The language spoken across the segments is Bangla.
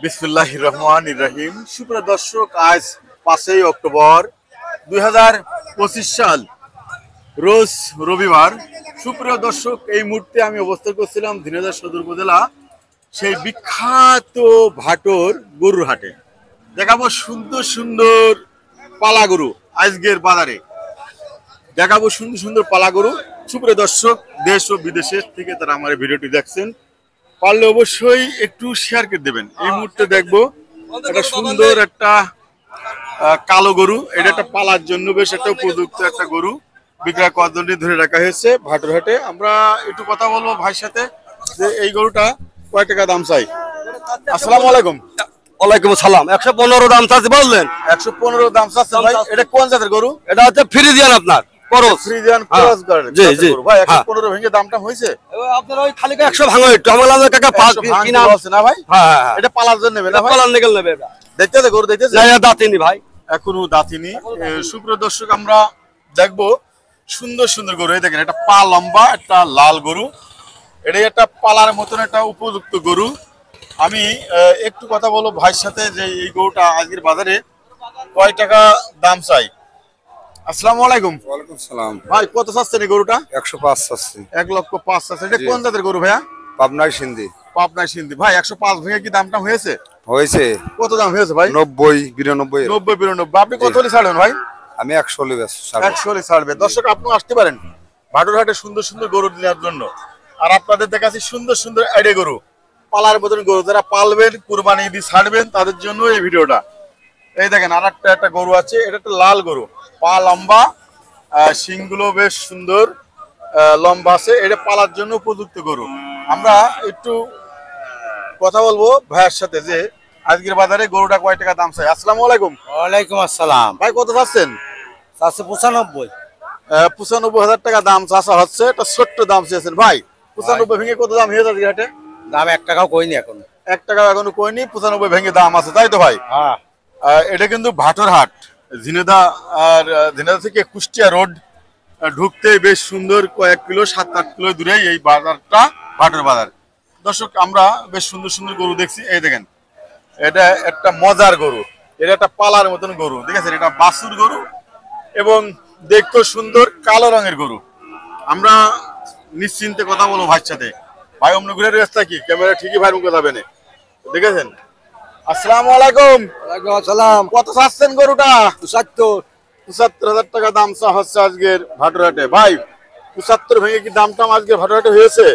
বিসমিল্লাহির রহমানির রহিম। সুপ্রিয় দর্শক, আজ 5 অক্টোবর 2025 সাল, রোজ রবিবার। সুপ্রিয় দর্শক, এই মুহূর্তে আমি অবস্থান করছিলাম ঝিনাইদহ সদর উপজেলা সেই বিখ্যাত ভাটোর গরুর হাটে। দেখাবো সুন্দর সুন্দর পালা গরু। আজকের বাজারে দেখাবো সুন্দর সুন্দর পালা গরু। সুপ্রিয় দর্শক, দেশ ও বিদেশের থেকে তারা আমার ভিডিওটি দেখছেন, পারলে অবশ্যই একটু শেয়ার করে দেবেন। এই মুহূর্তে দেখবো একটা সুন্দর একটা কালো গরু। এটা একটা পালার জন্য বেশ একটা উপযুক্ত একটা গরু। বিক্রয় কতদিন ধরে রাখা হয়েছে ভাটোর হাটে। আমরা একটু কথা বলবো ভাইয়ের সাথে যে এই গরুটা কয় টাকা দাম চাই। আসসালামু আলাইকুম। ওয়ালাইকুম আসসালাম। 115 দাম চাচ্ছি, বললেন 115 দাম চাচ্ছে ভাই। এটা কোন জাতের গরু? এটা হচ্ছে ফ্রিজিয়ান, আপনার ক্রস। ফ্রিজিয়ান ক্রস গরু। জি জি ভাই 115 ভেঙে দামটা হয়েছে। আপনার ওই খালি 100 ভাঙো একটু আমলা কাকা 5 কিনা আছে না ভাই? হ্যাঁ এটা পালার জন্য নেবে না ভাই? পালার নিগল নেবে। দেখতেছে গরু, দেখতেছে না দাঁতিনি ভাই, এখনো দাঁতিনি। সুপ্রিয় দর্শক, আমরা দেখবো সুন্দর সুন্দর গরু। এই দেখেন, একটা পা লম্বা একটা লাল গরু। এটাই একটা পালার মতন একটা উপযুক্ত গরু। আমি একটু কথা বলবো ভাইয়ের সাথে যে এই গরুটা আজকের বাজারে কয় টাকা দাম চাই। আসসালামু আলাইকুম। ওয়ালাইকুম সালাম। ভাই কত চাচ্ছেন এই গরুটা? 105 চাচ্ছি। 1,05,000 চাচ্ছেন। এটা কোন জাতের গরু ভাইয়া? পাবনায় সিন্ধি। পাবনায় সিন্ধি। ভাই 105 ভেঙে কি দামটা হয়েছে? হয়েছে। কত দাম হয়েছে ভাই? 90 92। 90 92। আপনি কত হলে ছাড়বেন ভাই? আমি 100 বেশ। 100 হলে ছাড়বে। দর্শক, আপনি আসতে পারেন ভাটোর হাটে সুন্দর সুন্দর গরু নেওয়ার জন্য। আর আপনাদের দেখাচ্ছি সুন্দর সুন্দর আইডে গরু, পালার মতন গরু। যারা পালবেন, কুরবানি দিয়ে ছাড়বেন, তাদের জন্য এই ভিডিওটা। এই দেখেন, আর একটা গরু আছে। এটা একটা লাল গরু, পা লম্বা, শিংগুলো বেশ সুন্দর লম্বা আছে। এটা পালার জন্য উপযুক্ত গরু। আমরা একটু কথা বলবো ভাইয়ের সাথে যে আজকের বাজারে গরুটা কয় টাকা দাম চাই। আসসালামু আলাইকুম। ওয়ালাইকুম আসসালাম। ভাই কত চাচ্ছেন? 95। 95,000 টাকা দাম চাষা হচ্ছে। এটা ছোট্ট দাম চেয়েছেন ভাই। 95 ভেঙে কত দাম হয়ে যাচ্ছে হাটে? দাম 1 টাকাও কইনি এখন। 1 টাকা এখনো কইনি। 95 ভেঙে দাম আছে, তাই তো ভাই? হ্যাঁ। এটা কিন্তু ভাটোর হাট, ঝিনাইদহ। আর ঝিনাইদহ থেকে কুষ্টিয়া রোড ঢুকতে বেশ সুন্দর কয়েক কিলো, 7-8 কিলো দূরে এই বাজারটা ভাটোর বাজার। দর্শক, আমরা বেশ সুন্দর সুন্দর গরু দেখছি। এই দেখেন, এটা একটা মজার গরু। এটা একটা পালার মতন গরু, ঠিক আছে? এটা বাছুর গরু এবং দেখতে সুন্দর কালো রঙের গরু। আমরা নিশ্চিন্তে কথা বলবো ভাইয়ের সাথে। ভাই অমনি ঘুরে রাস্তা কি ক্যামেরা ঠিকই ভাই মুখে যাবে না, দেখেছেন? আসসালামু আলাইকুম। ওয়ালাইকুম আসসালাম। কত চাচ্ছেন গরুটা? 75,000 টাকা দাম চা হচ্ছে আজকের ভাটোর হাটে। ভাই 75 ভেঙে কি দামটা আজকে ভাটোর হাটে হয়েছে?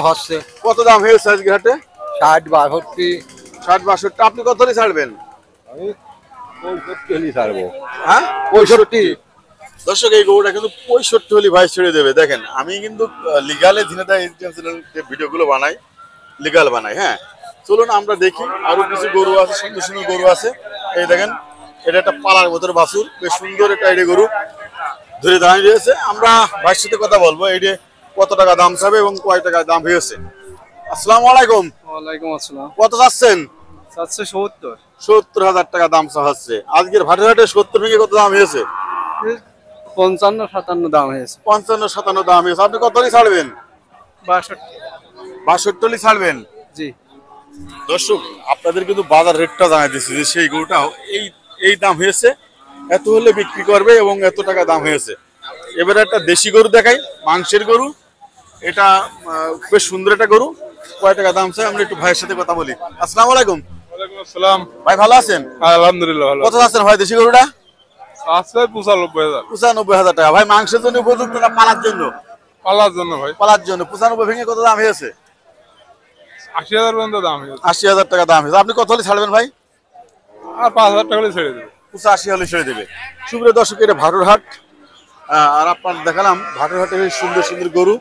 হচ্ছে। কত দাম হয়েছে আজকের হাটে? 60 62। 60 62। আপনি কত হলে ছাড়বেন? আমি 65 হলি ছাড়বো। হ্যাঁ, 65। দর্শক, এই গরুটা কিন্তু 65 হলে ভাই ছেড়ে দেবে। দেখেন, আমি কিন্তু লিগালে ঝিনাইদহ যে ভিডিওগুলো বানাই, লিগাল বানাই। হ্যাঁ, চলুন আমরা দেখি। আরো কিছু গরু আছে, সুন্দর সুন্দর গরু আছে। এই দেখেন, এটা একটা পালার মতন বাছুর, বেশ সুন্দর একটা এডে গরু ধরে দাঁড়িয়ে রয়েছে। আমরা ভাইয়ের সাথে কথা বলবো এইটা কত টাকা দাম চাবে এবং কয় টাকা দাম হয়েছে। আসসালামু আলাইকুম। ওয়ালাইকুম আসসালাম। কত চাচ্ছেন? 70। 70,000 টাকা দাম চা হচ্ছে আজকের ভাটোর হাটে। 70 ভেঙে কত দাম হয়েছে? 55 57 দাম হয়েছে। 55 57 দাম হয়েছে। আপনি কত হলে ছাড়বেন? 62। 62 হলে ছাড়বেন। জি। দর্শক, আপনাদের কিন্তু বাজার রেটটা জানাই দিচ্ছি যে সেই গরুটাও এই দাম হয়েছে, এত হলে বিক্রি করবে এবং এত টাকা দাম হয়েছে। এবারে একটা দেশি গরু দেখাই, মাংসের গরু। এটা বেশ সুন্দর একটা গরু। কয় টাকা দাম চাই আমরা একটু ভাইয়ের সাথে কথা বলি। আসসালামু আলাইকুম। ওয়ালাইকুম আসসালাম। ভাই ভালো আছেন? আলহামদুলিল্লাহ ভালো। কত আছেন ভাই দেশি গরুটা? আছে 95,000। 95,000 টাকা। ভাই মাংসের জন্য উপযুক্ত না পালার জন্য? পালার জন্য ভাই। পালার জন্য। 95 ভেঙে কত দাম হয়েছে? 80,000 পর্যন্ত দাম হয়েছে। 80,000 টাকা দাম হয়েছে। আপনি কত হলে ছাড়বেন ভাই? আর 5,000 টাকা হলে ছেড়ে দেবে। 85 হলে ছেড়ে দেবে। সুপ্রিয় দর্শক, এটা ভাটোর হাট। আর আপনার দেখালাম ভাটোর হাটে সুন্দর সুন্দর গরু।